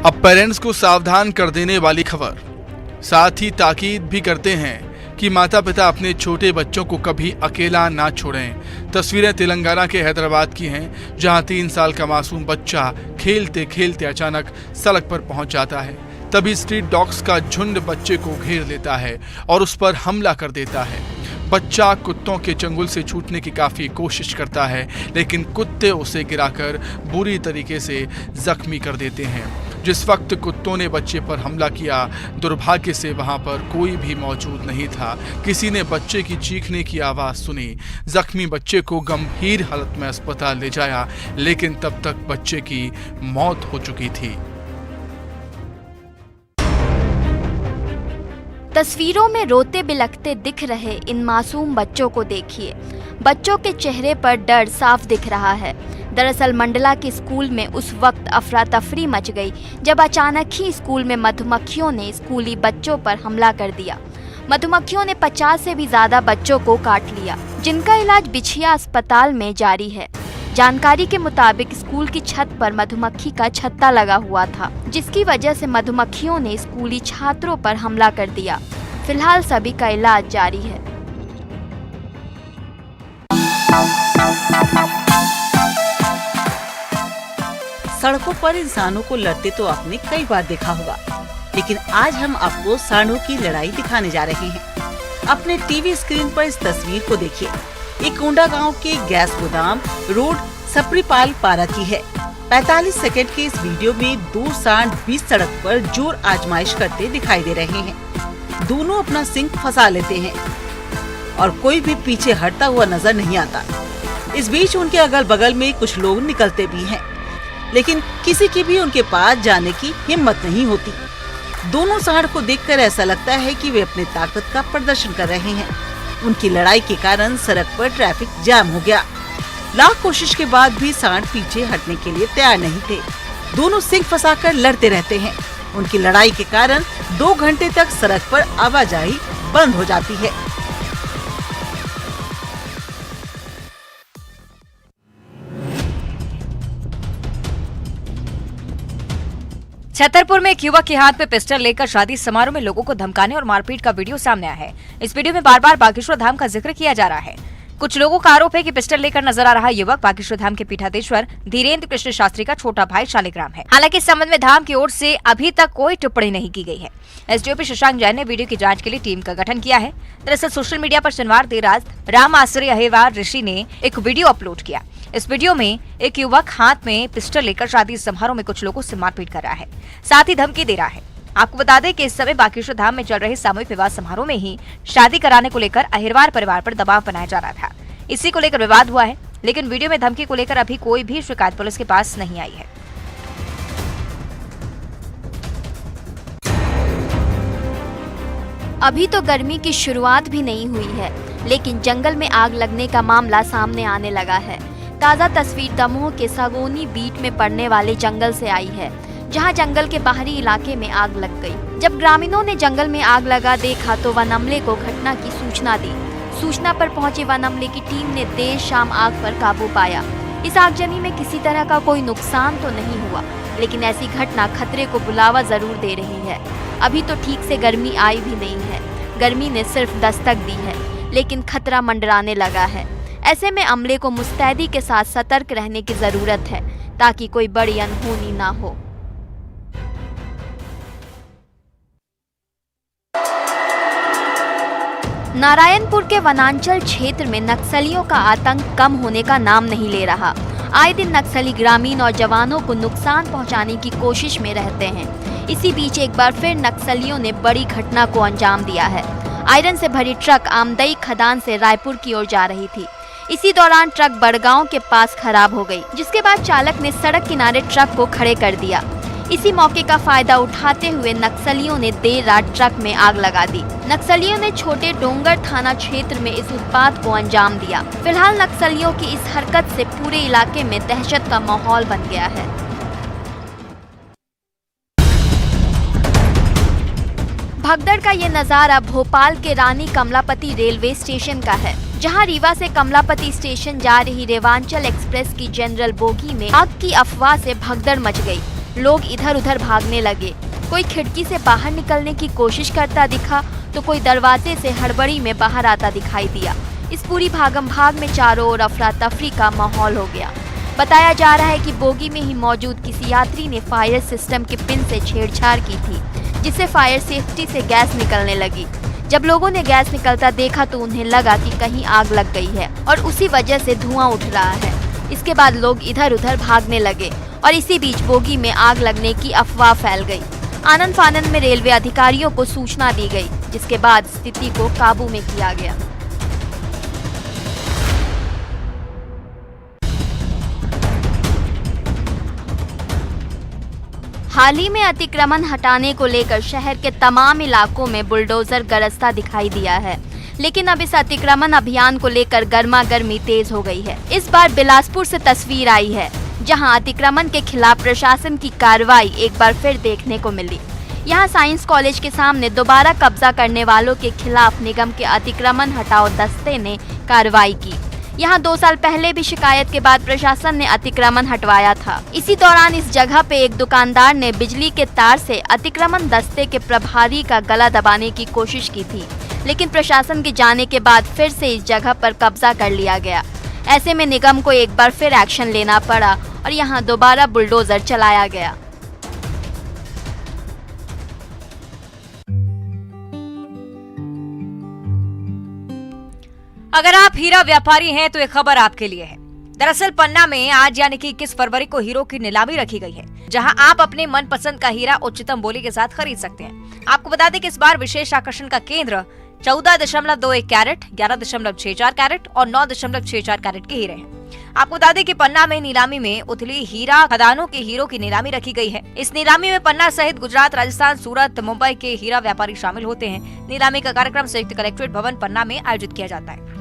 अब पेरेंट्स को सावधान कर देने वाली खबर, साथ ही ताकीद भी करते हैं कि माता पिता अपने छोटे बच्चों को कभी अकेला ना छोड़ें। तस्वीरें तेलंगाना के हैदराबाद की हैं, जहां 3 साल का मासूम बच्चा खेलते खेलते अचानक सड़क पर पहुंच जाता है। तभी स्ट्रीट डॉग्स का झुंड बच्चे को घेर लेता है और उस पर हमला कर देता है। बच्चा कुत्तों के चंगुल से छूटने की काफी कोशिश करता है, लेकिन कुत्ते उसे गिराकर बुरी तरीके से जख्मी कर देते हैं। जिस वक्त कुत्तों ने बच्चे पर हमला किया, दुर्भाग्य से वहां पर कोई भी मौजूद नहीं था। किसी ने बच्चे की चीखने की आवाज सुनी। जख्मी बच्चे को गंभीर हालत में अस्पताल ले जाया, लेकिन तब तक बच्चे की मौत हो चुकी थी। तस्वीरों में रोते बिलखते दिख रहे इन मासूम बच्चों को देखिए। बच्चों के चेहरे पर डर साफ दिख रहा है। दरअसल मंडला के स्कूल में उस वक्त अफरा तफरी मच गई जब अचानक ही स्कूल में मधुमक्खियों ने स्कूली बच्चों पर हमला कर दिया। मधुमक्खियों ने 50 से भी ज्यादा बच्चों को काट लिया, जिनका इलाज बिछिया अस्पताल में जारी है। जानकारी के मुताबिक स्कूल की छत पर मधुमक्खी का छत्ता लगा हुआ था, जिसकी वजह से मधुमक्खियों ने स्कूली छात्रों पर हमला कर दिया। फिलहाल सभी का इलाज जारी है। सड़कों पर इंसानों को लड़ते तो आपने कई बार देखा होगा, लेकिन आज हम आपको सांडों की लड़ाई दिखाने जा रहे हैं। अपने टीवी स्क्रीन पर इस तस्वीर को देखिए। ये कोंडा गांव के गैस गोदाम रोड सप्रीपाल पारा की है। 45 सेकंड के इस वीडियो में 2 सांड बीच सड़क पर जोर आजमाइश करते दिखाई दे रहे हैं। दोनों अपना सिंग फंसा लेते हैं और कोई भी पीछे हटता हुआ नजर नहीं आता। इस बीच उनके अगल बगल में कुछ लोग निकलते भी हैं, लेकिन किसी की भी उनके पास जाने की हिम्मत नहीं होती। दोनों सांड को देखकर ऐसा लगता है कि वे अपनी ताकत का प्रदर्शन कर रहे हैं। उनकी लड़ाई के कारण सड़क पर ट्रैफिक जाम हो गया। लाख कोशिश के बाद भी सांड पीछे हटने के लिए तैयार नहीं थे। दोनों सिंग फंसाकर लड़ते रहते हैं। उनकी लड़ाई के कारण 2 घंटे तक सड़क पर आवाजाही बंद हो जाती है। छतरपुर में एक युवक के हाथ में पिस्टल लेकर शादी समारोह में लोगों को धमकाने और मारपीट का वीडियो सामने आया है। इस वीडियो में बार बार बागेश्वर धाम का जिक्र किया जा रहा है। कुछ लोगों का आरोप है कि पिस्टल लेकर नजर आ रहा युवक बागेश्वर धाम के पीठाधीश्वर धीरेन्द्र कृष्ण शास्त्री का छोटा भाई शालिग्राम है। हालांकि इस संबंध में धाम की ओर से अभी तक कोई टिप्पणी नहीं की गई है। एसडीओपी शशांक जैन ने वीडियो की जांच के लिए टीम का गठन किया है। दरअसल सोशल मीडिया पर शनिवार देर रात राम आश्रय अहिवार ऋषि ने एक वीडियो अपलोड किया। इस वीडियो में एक युवक हाथ में पिस्टल लेकर शादी समारोह में कुछ लोगों से मारपीट कर रहा है, साथ ही धमकी दे रहा है। आपको बता दें कि इस समय बागेश्वर धाम में चल रहे सामूहिक विवाह समारोह में ही शादी कराने को लेकर अहिरवार परिवार पर दबाव बनाया जा रहा था। इसी को लेकर विवाद हुआ है, लेकिन वीडियो में धमकी को लेकर अभी कोई भी शिकायत पुलिस के पास नहीं आई है। अभी तो गर्मी की शुरुआत भी नहीं हुई है, लेकिन जंगल में आग लगने का मामला सामने आने लगा है। ताज़ा तस्वीर दमोह के सागोनी बीट में पड़ने वाले जंगल से आई है, जहां जंगल के बाहरी इलाके में आग लग गई। जब ग्रामीणों ने जंगल में आग लगा देखा तो वन अमले को घटना की सूचना दी। सूचना पर पहुंचे वन अमले की टीम ने देर शाम आग पर काबू पाया। इस आगजनी में किसी तरह का कोई नुकसान तो नहीं हुआ, लेकिन ऐसी घटना खतरे को बुलावा जरूर दे रही है। अभी तो ठीक से गर्मी आई भी नहीं है, गर्मी ने सिर्फ दस्तक दी है, लेकिन खतरा मंडराने लगा है। ऐसे में अमले को मुस्तैदी के साथ सतर्क रहने की जरूरत है, ताकि कोई बड़ी अनहोनी ना हो। नारायणपुर के वनांचल क्षेत्र में नक्सलियों का आतंक कम होने का नाम नहीं ले रहा। आए दिन नक्सली ग्रामीण और जवानों को नुकसान पहुंचाने की कोशिश में रहते हैं। इसी बीच एक बार फिर नक्सलियों ने बड़ी घटना को अंजाम दिया है। आयरन से भरी ट्रक आमदई खदान से रायपुर की ओर जा रही थी। इसी दौरान ट्रक बड़गांव के पास खराब हो गई, जिसके बाद चालक ने सड़क किनारे ट्रक को खड़े कर दिया। इसी मौके का फायदा उठाते हुए नक्सलियों ने देर रात ट्रक में आग लगा दी। नक्सलियों ने छोटे डोंगर थाना क्षेत्र में इस उत्पात को अंजाम दिया। फिलहाल नक्सलियों की इस हरकत से पूरे इलाके में दहशत का माहौल बन गया है। भगदड़ का ये नजारा भोपाल के रानी कमलापति रेलवे स्टेशन का है, जहां रीवा से कमलापति स्टेशन जा रही रेवांचल एक्सप्रेस की जनरल बोगी में आग की अफवाह से भगदड़ मच गई। लोग इधर उधर भागने लगे। कोई खिड़की से बाहर निकलने की कोशिश करता दिखा तो कोई दरवाजे से हड़बड़ी में बाहर आता दिखाई दिया। इस पूरी भागम भाग में चारों ओर अफरा तफरी का माहौल हो गया। बताया जा रहा है कि बोगी में ही मौजूद किसी यात्री ने फायर सिस्टम के पिन से छेड़छाड़ की थी, जिससे फायर सेफ्टी से गैस निकलने लगी। जब लोगों ने गैस निकलता देखा तो उन्हें लगा कि कहीं आग लग गई है और उसी वजह से धुआं उठ रहा है। इसके बाद लोग इधर उधर भागने लगे और इसी बीच बोगी में आग लगने की अफवाह फैल गई। आनन फानन में रेलवे अधिकारियों को सूचना दी गई, जिसके बाद स्थिति को काबू में किया गया। हाल ही में अतिक्रमण हटाने को लेकर शहर के तमाम इलाकों में बुलडोजर गरजता दिखाई दिया है, लेकिन अब इस अतिक्रमण अभियान को लेकर गर्मा गर्मी तेज हो गई है। इस बार बिलासपुर से तस्वीर आई है, जहां अतिक्रमण के खिलाफ प्रशासन की कार्रवाई एक बार फिर देखने को मिली। यहां साइंस कॉलेज के सामने दोबारा कब्जा करने वालों के खिलाफ निगम के अतिक्रमण हटाओ दस्ते ने कार्रवाई की। यहाँ 2 साल पहले भी शिकायत के बाद प्रशासन ने अतिक्रमण हटवाया था। इसी दौरान इस जगह पे एक दुकानदार ने बिजली के तार से अतिक्रमण दस्ते के प्रभारी का गला दबाने की कोशिश की थी, लेकिन प्रशासन के जाने के बाद फिर से इस जगह पर कब्जा कर लिया गया। ऐसे में निगम को एक बार फिर एक्शन लेना पड़ा और यहाँ दोबारा बुलडोजर चलाया गया। अगर आप हीरा व्यापारी हैं तो ये खबर आपके लिए है। दरअसल पन्ना में आज यानी कि 21 फरवरी को हीरो की नीलामी रखी गई है, जहां आप अपने मनपसंद का हीरा उच्चतम बोली के साथ खरीद सकते हैं। आपको बता दें कि इस बार विशेष आकर्षण का केंद्र 14.21 कैरेट, 11.64 कैरेट और 9.64 कैरेट के हीरे हैं। आपको बता दें कि पन्ना में नीलामी में उथली हीरा खदानों के हीरो की नीलामी रखी गई है। इस नीलामी में पन्ना सहित गुजरात, राजस्थान, सूरत, मुंबई के हीरा व्यापारी शामिल होते हैं। नीलामी का कार्यक्रम संयुक्त कलेक्ट्रेट भवन पन्ना में आयोजित किया जाता है।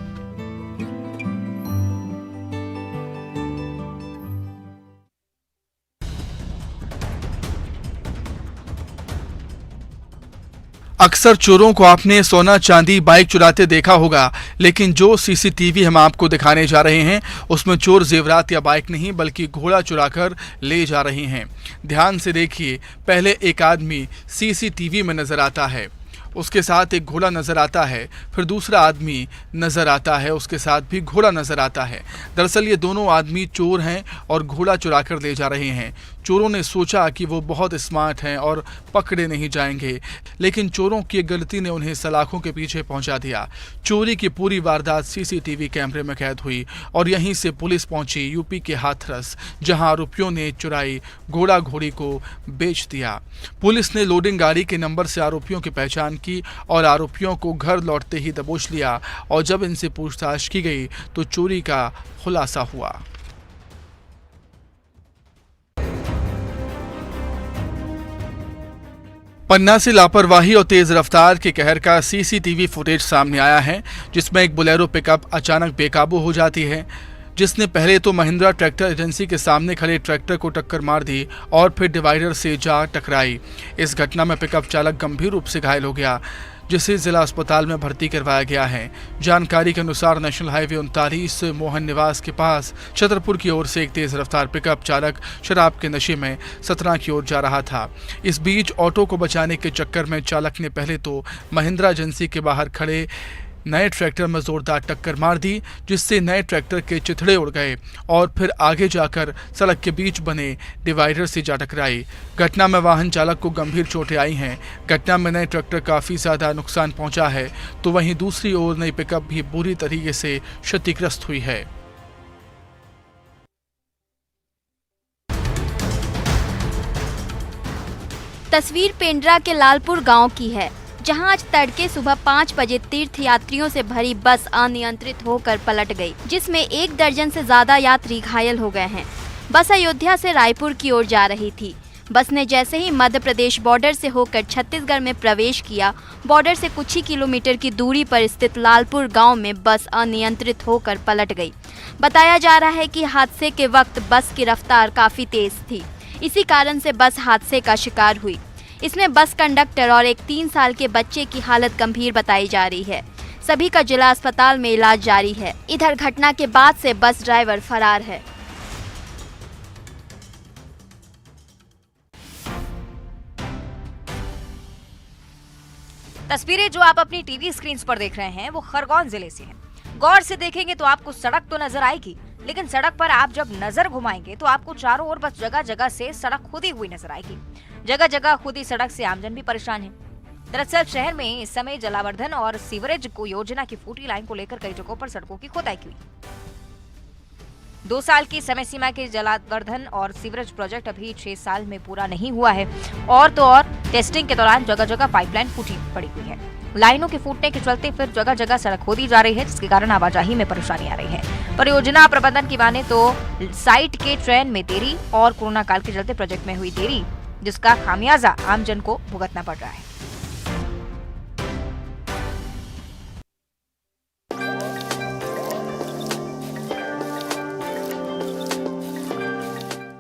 अक्सर चोरों को आपने सोना चांदी बाइक चुराते देखा होगा, लेकिन जो सीसीटीवी हम आपको दिखाने जा रहे हैं उसमें चोर जेवरात या बाइक नहीं बल्कि घोड़ा चुराकर ले जा रहे हैं। ध्यान से देखिए, पहले एक आदमी सीसीटीवी में नजर आता है, उसके साथ एक घोड़ा नजर आता है, फिर दूसरा आदमी नजर आता है, उसके साथ भी घोड़ा नजर आता है। दरअसल ये दोनों आदमी चोर हैं और घोड़ा चुराकर ले जा रहे हैं। चोरों ने सोचा कि वो बहुत स्मार्ट हैं और पकड़े नहीं जाएंगे, लेकिन चोरों की गलती ने उन्हें सलाखों के पीछे पहुंचा दिया। चोरी की पूरी वारदात सीसीटीवी कैमरे में कैद हुई और यहीं से पुलिस पहुंची यूपी के हाथरस, जहां आरोपियों ने चुराई घोड़ा घोड़ी को बेच दिया। पुलिस ने लोडिंग गाड़ी के नंबर से आरोपियों की पहचान की और आरोपियों को घर लौटते ही दबोच लिया और जब इनसे पूछताछ की गई तो चोरी का खुलासा हुआ। पन्ना से लापरवाही और तेज रफ्तार के कहर का सीसीटीवी फुटेज सामने आया है, जिसमें एक बोलेरो पिकअप अचानक बेकाबू हो जाती है, जिसने पहले तो महिंद्रा ट्रैक्टर एजेंसी के सामने खड़े ट्रैक्टर को टक्कर मार दी और फिर डिवाइडर से जा टकराई। इस घटना में पिकअप चालक गंभीर रूप से घायल हो गया, जिसे जिला अस्पताल में भर्ती करवाया गया है। जानकारी के अनुसार नेशनल हाईवे 39 मोहन निवास के पास छतरपुर की ओर से एक तेज रफ्तार पिकअप चालक शराब के नशे में सतना की ओर जा रहा था। इस बीच ऑटो को बचाने के चक्कर में चालक ने पहले तो महिंद्रा एजेंसी के बाहर खड़े नए ट्रैक्टर में जोरदार टक्कर मार दी, जिससे नए ट्रैक्टर के चिथड़े उड़ गए और फिर आगे जाकर सड़क के बीच बने डिवाइडर से जा टकराई। घटना में वाहन चालक को गंभीर चोटें आई हैं। घटना में नए ट्रैक्टर काफ़ी ज़्यादा नुकसान पहुंचा है, तो वहीं दूसरी ओर नई पिकअप भी बुरी तरीके से क्षतिग्रस्त हुई है। तस्वीर पेंड्रा के लालपुर गांव की है, जहां आज तड़के सुबह 5 बजे तीर्थ यात्रियों से भरी बस अनियंत्रित होकर पलट गई, जिसमें 1 दर्जन से ज्यादा यात्री घायल हो गए हैं। बस अयोध्या से रायपुर की ओर जा रही थी। बस ने जैसे ही मध्य प्रदेश बॉर्डर से होकर छत्तीसगढ़ में प्रवेश किया, बॉर्डर से कुछ ही किलोमीटर की दूरी पर स्थित लालपुर गांव में बस अनियंत्रित होकर पलट गई। बताया जा रहा है कि हादसे के वक्त बस की रफ्तार काफी तेज थी, इसी कारण से बस हादसे का शिकार हुई। इसमें बस कंडक्टर और एक 3 साल के बच्चे की हालत गंभीर बताई जा रही है। सभी का जिला अस्पताल में इलाज जारी है। इधर घटना के बाद से बस ड्राइवर फरार है। तस्वीरें जो आप अपनी टीवी स्क्रीन पर देख रहे हैं वो खरगोन जिले से हैं। गौर से देखेंगे तो आपको सड़क तो नजर आएगी, लेकिन सड़क पर आप जब नजर घुमाएंगे तो आपको चारों ओर बस जगह जगह से सड़क खुदी हुई नजर आएगी। जगह जगह खुदी सड़क से आमजन भी परेशान है। दरअसल शहर में इस समय जलावर्धन और सीवरेज को योजना की फूटी लाइन को लेकर कई जगहों पर सड़कों की खोदाई की। 2 साल की समय सीमा के जलावर्धन और सीवरेज प्रोजेक्ट अभी 6 साल में पूरा नहीं हुआ है और तो और टेस्टिंग के दौरान जगह जगह पाइपलाइन फूटी पड़ी हुई है। लाइनों के फूटने के चलते फिर जगह जगह सड़क खोदी जा रही है, जिसके कारण आवाजाही में परेशानी आ रही है। परियोजना प्रबंधन की माने तो साइट के चयन में देरी और कोरोना काल के चलते प्रोजेक्ट में हुई देरी, जिसका खामियाजा आमजन को भुगतना पड़ रहा है।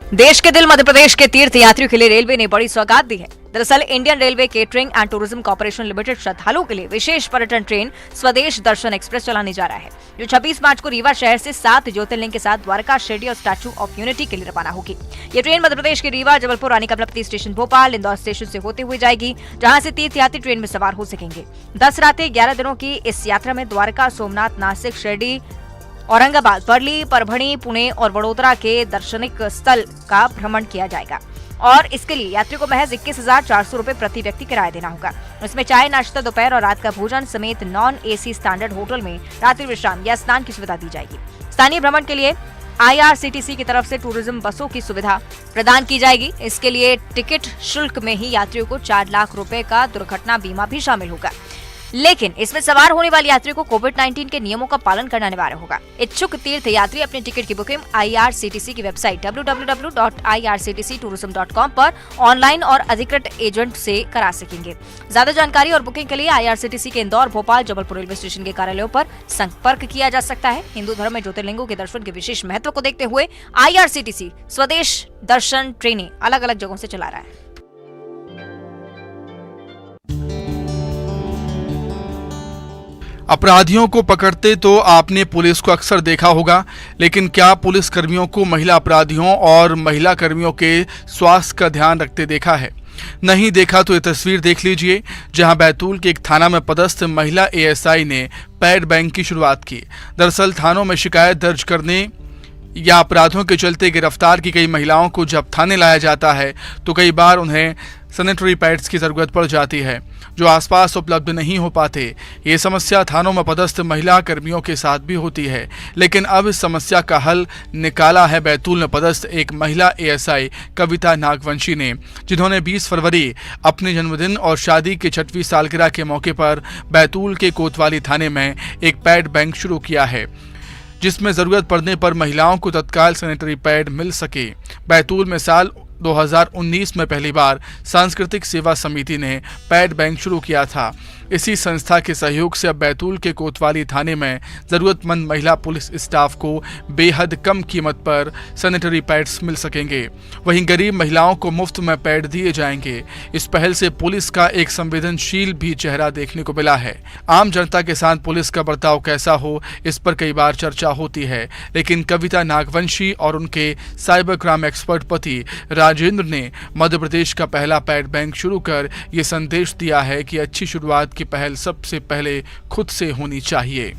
देश के दिल मध्य प्रदेश के तीर्थ यात्रियों के लिए रेलवे ने बड़ी सौगात दी है। दरअसल Indian railway catering and tourism corporation limited श्रद्धालुओं के लिए विशेष पर्यटन ट्रेन स्वदेश दर्शन एक्सप्रेस चलाने जा रहा है, जो 26 मार्च को रीवा शहर से 7 ज्योतिर्लिंग के साथ द्वारका, शिरडी और स्टैच्यू ऑफ यूनिटी के लिए रवाना होगी। ये ट्रेन मध्य प्रदेश के रीवा, जबलपुर, रानी कमलापति स्टेशन, भोपाल, इंदौर स्टेशन से होते हुए जाएगी, जहाँ से तीर्थयात्री ट्रेन में सवार हो सकेंगे। 10 रातें 11 दिनों की इस यात्रा में द्वारका, सोमनाथ, नासिक, शिरडी, औरंगाबाद, वर्ली, परभणी, पुणे और वडोदरा के दार्शनिक स्थल का भ्रमण किया जाएगा और इसके लिए यात्री को महज 21,400 रुपए प्रति व्यक्ति किराया देना होगा। इसमें चाय, नाश्ता, दोपहर और रात का भोजन समेत नॉन एसी स्टैंडर्ड होटल में रात्रि विश्राम या स्नान की सुविधा दी जाएगी। स्थानीय भ्रमण के लिए IRCTC की तरफ से टूरिज्म बसों की सुविधा प्रदान की जाएगी। इसके लिए टिकट शुल्क में ही यात्रियों को 4 लाख रुपए का दुर्घटना बीमा भी शामिल होगा, लेकिन इसमें सवार होने वाले यात्रियों को कोविड-19 के नियमों का पालन करना अनिवार्य होगा। इच्छुक तीर्थ यात्री अपने टिकट की बुकिंग IRCTC की वेबसाइट www.irctctourism.com पर ऑनलाइन और अधिकृत एजेंट से करा सकेंगे। ज्यादा जानकारी और बुकिंग के लिए IRCTC के इंदौर, भोपाल, जबलपुर रेलवे स्टेशन के कार्यालयों पर संपर्क किया जा सकता है। हिंदू धर्म में ज्योतिर्लिंगों के दर्शन के विशेष महत्व को देखते हुए IRCTC स्वदेश दर्शन ट्रेनें अलग अलग जगहों से चला रहा है। अपराधियों को पकड़ते तो आपने पुलिस को अक्सर देखा होगा, लेकिन क्या पुलिस कर्मियों को महिला अपराधियों और महिला कर्मियों के स्वास्थ्य का ध्यान रखते देखा है? नहीं देखा तो ये तस्वीर देख लीजिए, जहां बैतूल के एक थाना में पदस्थ महिला ASI ने पैड बैंक की शुरुआत की। दरअसल थानों में शिकायत दर्ज करने या अपराधों के चलते गिरफ्तार की गई महिलाओं को जब थाने लाया जाता है तो कई बार उन्हें सैनिटरी पैड्स की जरूरत पड़ जाती है, जो आसपास उपलब्ध नहीं हो पाते। ये समस्या थानों में पदस्थ महिला कर्मियों के साथ भी होती है, लेकिन अब इस समस्या का हल निकाला है बैतूल में पदस्थ एक महिला ASI कविता नागवंशी ने, जिन्होंने 20 फरवरी अपने जन्मदिन और शादी की 6वीं सालगिरह के मौके पर बैतूल के कोतवाली थाने में एक पैड बैंक शुरू किया है, जिसमें जरूरत पड़ने पर महिलाओं को तत्काल सैनिटरी पैड मिल सके। बैतूल में साल 2019 में पहली बार सांस्कृतिक सेवा समिति ने पैड बैंक शुरू किया था। इसी संस्था के सहयोग से अब बैतूल के कोतवाली थाने में जरूरतमंद महिला पुलिस स्टाफ को बेहद कम कीमत पर सैनिटरी पैड्स मिल सकेंगे। वहीं गरीब महिलाओं को मुफ्त में पैड दिए जाएंगे। इस पहल से पुलिस का एक संवेदनशील भी चेहरा देखने को मिला है। आम जनता के साथ पुलिस का बर्ताव कैसा हो, इस पर कई बार चर्चा होती है, लेकिन कविता नागवंशी और उनके साइबर क्राइम एक्सपर्ट पति राजेंद्र ने मध्य प्रदेश का पहला पैड बैंक शुरू कर ये संदेश दिया है कि अच्छी शुरुआत की पहल सबसे पहले खुद से होनी चाहिए।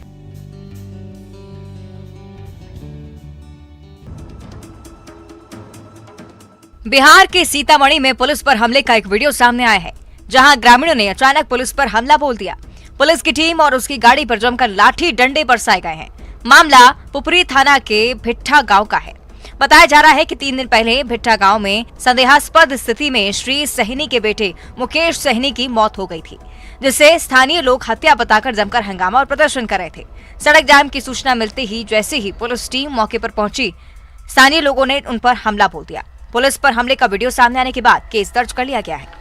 बिहार के सीतामढ़ी में पुलिस पर हमले का एक वीडियो सामने आया है, जहां ग्रामीणों ने अचानक पुलिस पर हमला बोल दिया। पुलिस की टीम और उसकी गाड़ी पर जमकर लाठी डंडे बरसाए गए हैं। मामला पुपरी थाना के भिट्ठा गांव का है। बताया जा रहा है कि 3 दिन पहले भिट्ठा गांव में संदेहास्पद स्थिति में श्री सहनी के बेटे मुकेश सहनी की मौत हो गई थी, जिससे स्थानीय लोग हत्या बताकर जमकर हंगामा और प्रदर्शन कर रहे थे। सड़क जाम की सूचना मिलते ही जैसे ही पुलिस टीम मौके पर पहुंची, स्थानीय लोगों ने उन पर हमला बोल दिया। पुलिस पर हमले का वीडियो सामने आने के बाद केस दर्ज कर लिया गया है।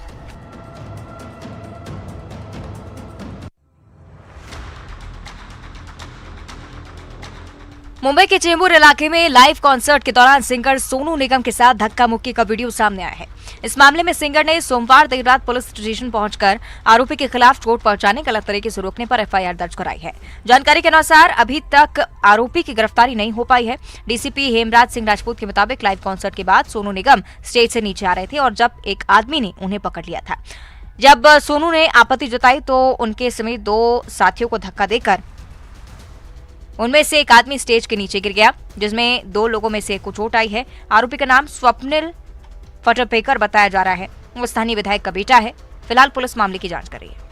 मुंबई के चेंबूर इलाके में लाइव कॉन्सर्ट के दौरान सिंगर सोनू निगम के साथ धक्का मुक्की का वीडियो सामने आया है। इस मामले में सिंगर ने सोमवार देर रात पुलिस स्टेशन पहुंचकर आरोपी के खिलाफ चोट पहुंचाने, गलत तरीके से रोकने पर FIR दर्ज कराई है। जानकारी के अनुसार अभी तक आरोपी की गिरफ्तारी नहीं हो पाई है। DCP हेमराज सिंह राजपूत के मुताबिक लाइव कॉन्सर्ट के बाद सोनू निगम स्टेज से नीचे आ रहे थे और जब एक आदमी ने उन्हें पकड़ लिया था। जब सोनू ने आपत्ति जताई तो उनके समेत 2 साथियों को धक्का देकर उनमें से एक आदमी स्टेज के नीचे गिर गया, जिसमें 2 लोगों में से एक को चोट आई है। आरोपी का नाम स्वप्निल फटरपेकर बताया जा रहा है। वो स्थानीय विधायक का बेटा है। फिलहाल पुलिस मामले की जांच कर रही है।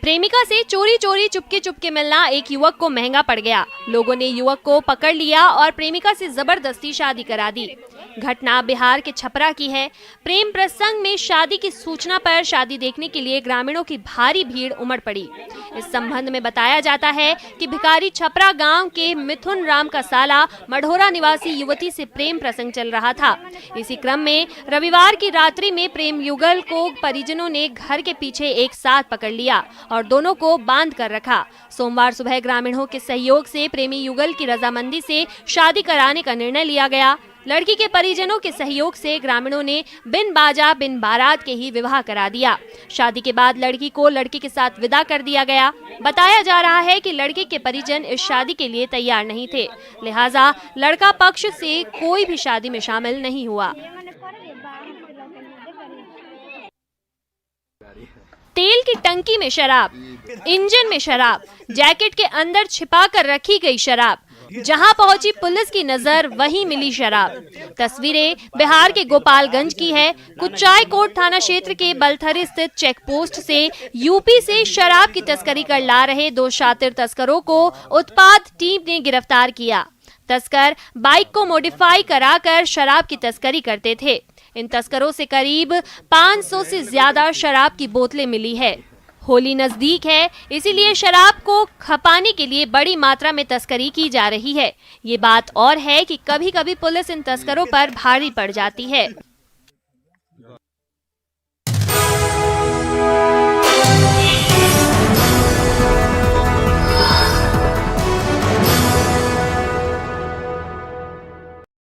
प्रेमिका से चोरी चोरी चुपके चुपके मिलना एक युवक को महंगा पड़ गया। लोगों ने युवक को पकड़ लिया और प्रेमिका से जबरदस्ती शादी करा दी। घटना बिहार के छपरा की है। प्रेम प्रसंग में शादी की सूचना पर शादी देखने के लिए ग्रामीणों की भारी भीड़ उमड़ पड़ी। इस संबंध में बताया जाता है कि भिखारी छपरा गांव के मिथुन राम का साला मढ़ोरा निवासी युवती से प्रेम प्रसंग चल रहा था। इसी क्रम में रविवार की रात्रि में प्रेम युगल को परिजनों ने घर के पीछे एक साथ पकड़ लिया और दोनों को बांध कर रखा। सोमवार सुबह ग्रामीणों के सहयोग से प्रेमी युगल की रजामंदी से शादी कराने का निर्णय लिया गया। लड़की के परिजनों के सहयोग से ग्रामीणों ने बिन बाजा बिन बारात के ही विवाह करा दिया। शादी के बाद लड़की को लड़के के साथ विदा कर दिया गया। बताया जा रहा है कि लड़के के परिजन इस शादी के लिए तैयार नहीं थे, लिहाजा लड़का पक्ष से कोई भी शादी में शामिल नहीं हुआ। तेल की टंकी में शराब, इंजन में शराब, जैकेट के अंदर छिपा कर रखी गई शराब। जहां पहुंची पुलिस की नजर वहीं मिली शराब। तस्वीरें बिहार के गोपालगंज की है। कुचाई कोट थाना क्षेत्र के बलथरी स्थित चेक पोस्ट से यूपी से शराब की तस्करी कर ला रहे 2 शातिर तस्करों को उत्पाद टीम ने गिरफ्तार किया। तस्कर बाइक को मॉडिफाई कराकर शराब की तस्करी करते थे। इन तस्करों से करीब 500 से ज्यादा शराब की बोतलें मिली है। होली नजदीक है, इसीलिए शराब को खपाने के लिए बड़ी मात्रा में तस्करी की जा रही है। ये बात और है कि कभी-कभी पुलिस इन तस्करों पर भारी पड़ जाती है।